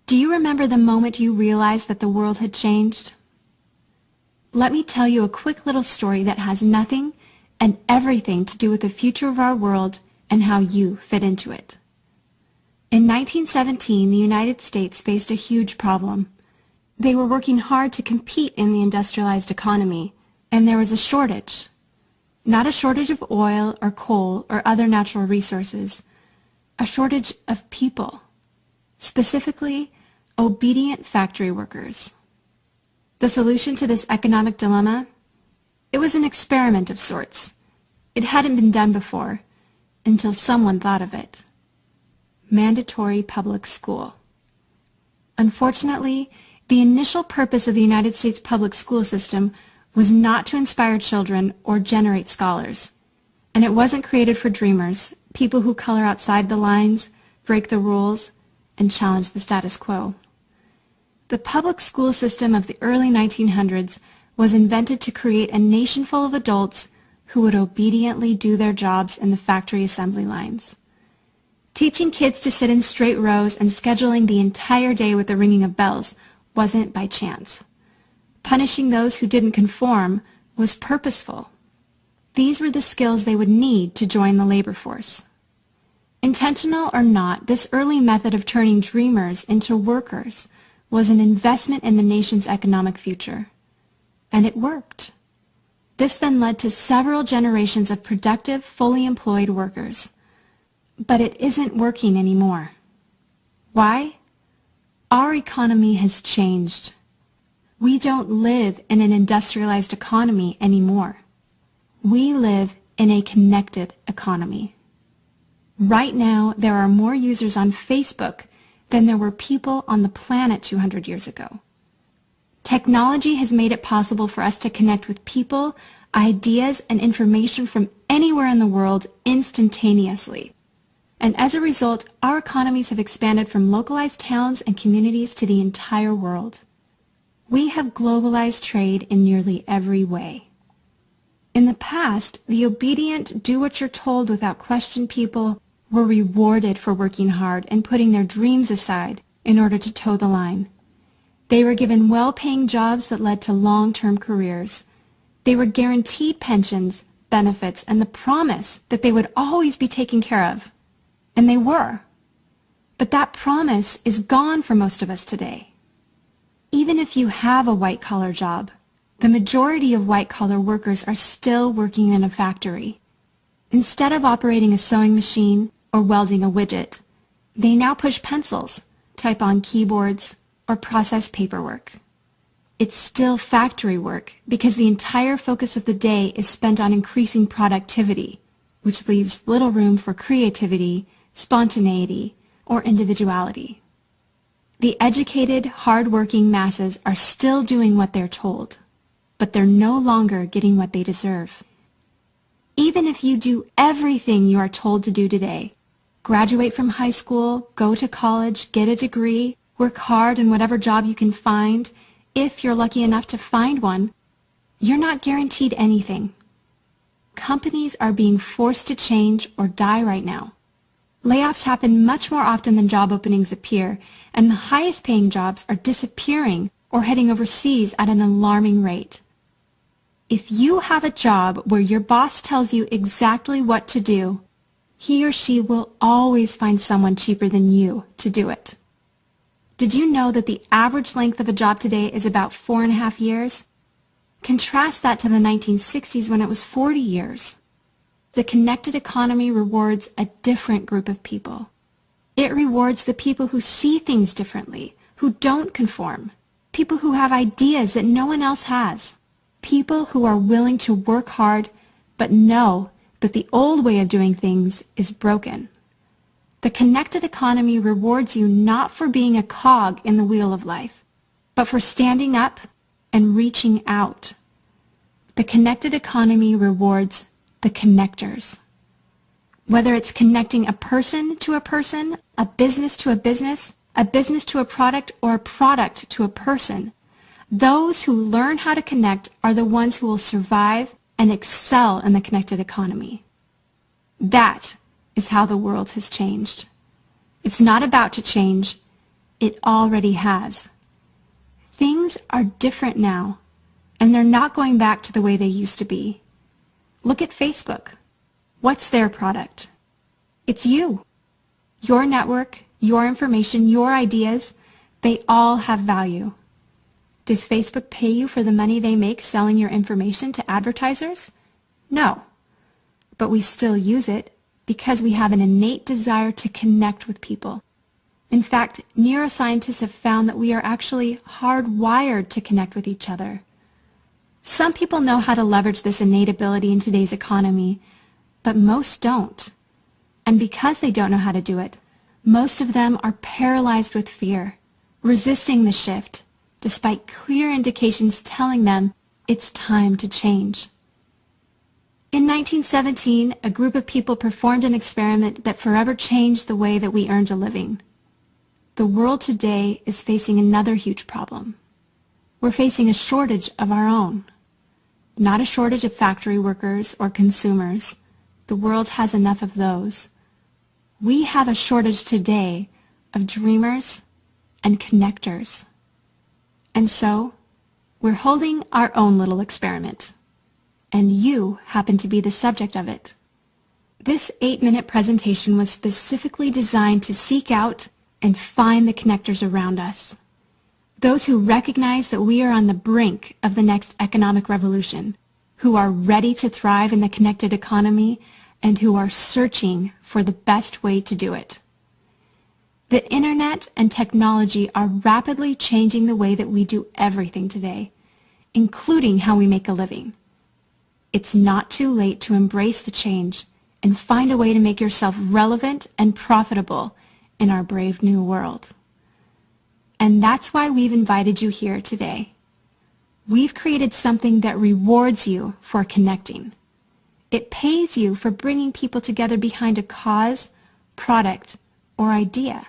Do you remember the moment you realized that the world had changed? Let me tell you a quick little story that has nothing and everything to do with the future of our world and how you fit into it. In 1917, the United States faced a huge problem. They were working hard to compete in the industrialized economy, and there was a shortage. Not a shortage of oil or coal or other natural resources, a shortage of people, specifically obedient factory workers. The solution to this economic dilemma? It was an experiment of sorts. It hadn't been done before, until someone thought of it. Mandatory public school. Unfortunately, the initial purpose of the United States public school system was not to inspire children or generate scholars. And it wasn't created for dreamers, people who color outside the lines, break the rules, and challenge the status quo. The public school system of the early 1900s was invented to create a nation full of adults who would obediently do their jobs in the factory assembly lines. Teaching kids to sit in straight rows and scheduling the entire day with the ringing of bells wasn't by chance. Punishing those who didn't conform was purposeful. These were the skills they would need to join the labor force. Intentional or not, this early method of turning dreamers into workers was an investment in the nation's economic future. And it worked. This then led to several generations of productive, fully employed workers. But it isn't working anymore. Why? Our economy has changed. We don't live in an industrialized economy anymore. We live in a connected economy. Right now, there are more users on Facebook than there were people on the planet 200 years ago. Technology has made it possible for us to connect with people, ideas, and information from anywhere in the world instantaneously. And as a result, our economies have expanded from localized towns and communities to the entire world. We have globalized trade in nearly every way. In the past, the obedient, do-what-you're-told without question people were rewarded for working hard and putting their dreams aside in order to toe the line. They were given well-paying jobs that led to long-term careers. They were guaranteed pensions, benefits, and the promise that they would always be taken care of. And they were. But that promise is gone for most of us today. Even if you have a white-collar job, the majority of white-collar workers are still working in a factory. Instead of operating a sewing machine or welding a widget, they now push pencils, type on keyboards, or process paperwork. It's still factory work because the entire focus of the day is spent on increasing productivity, which leaves little room for creativity, spontaneity, or individuality. The educated, hard-working masses are still doing what they're told, but they're no longer getting what they deserve. Even if you do everything you are told to do today, graduate from high school, go to college, get a degree, work hard in whatever job you can find, if you're lucky enough to find one, you're not guaranteed anything. Companies are being forced to change or die right now. Layoffs happen much more often than job openings appear, and the highest paying jobs are disappearing or heading overseas at an alarming rate. If you have a job where your boss tells you exactly what to do, he or she will always find someone cheaper than you to do it. Did you know that the average length of a job today is about 4.5 years? Contrast that to the 1960s when it was 40 years. The connected economy rewards a different group of people. It rewards the people who see things differently, who don't conform, people who have ideas that no one else has, people who are willing to work hard but know that the old way of doing things is broken. The connected economy rewards you not for being a cog in the wheel of life, but for standing up and reaching out. The connected economy rewards the connectors. Whether it's connecting a person to a person, a business to a business to a product, or a product to a person, those who learn how to connect are the ones who will survive and excel in the connected economy. That is how the world has changed. It's not about to change. It already has. Things are different now, and they're not going back to the way they used to be. Look at Facebook. What's their product? It's you. Your network, your information, your ideas, they all have value. Does Facebook pay you for the money they make selling your information to advertisers? No. But we still use it because we have an innate desire to connect with people. In fact, neuroscientists have found that we are actually hardwired to connect with each other. Some people know how to leverage this innate ability in today's economy, but most don't. And because they don't know how to do it, most of them are paralyzed with fear, resisting the shift, despite clear indications telling them it's time to change. In 1917, a group of people performed an experiment that forever changed the way that we earned a living. The world today is facing another huge problem. We're facing a shortage of our own. Not a shortage of factory workers or consumers. The world has enough of those. We have a shortage today of dreamers and connectors. And so, we're holding our own little experiment. And you happen to be the subject of it. This 8-minute presentation was specifically designed to seek out and find the connectors around us. Those who recognize that we are on the brink of the next economic revolution, who are ready to thrive in the connected economy, and who are searching for the best way to do it. The internet and technology are rapidly changing the way that we do everything today, including how we make a living. It's not too late to embrace the change and find a way to make yourself relevant and profitable in our brave new world. And that's why we've invited you here today. We've created something that rewards you for connecting. It pays you for bringing people together behind a cause, product, or idea.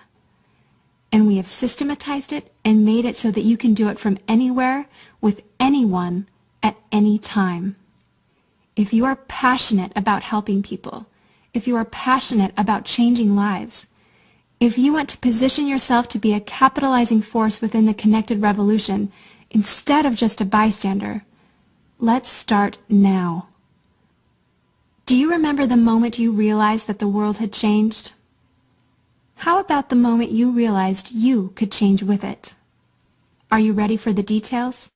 And we have systematized it and made it so that you can do it from anywhere with anyone at any time. If you are passionate about helping people, if you are passionate about changing lives, if you want to position yourself to be a capitalizing force within the connected revolution instead of just a bystander, let's start now. Do you remember the moment you realized that the world had changed? How about the moment you realized you could change with it? Are you ready for the details?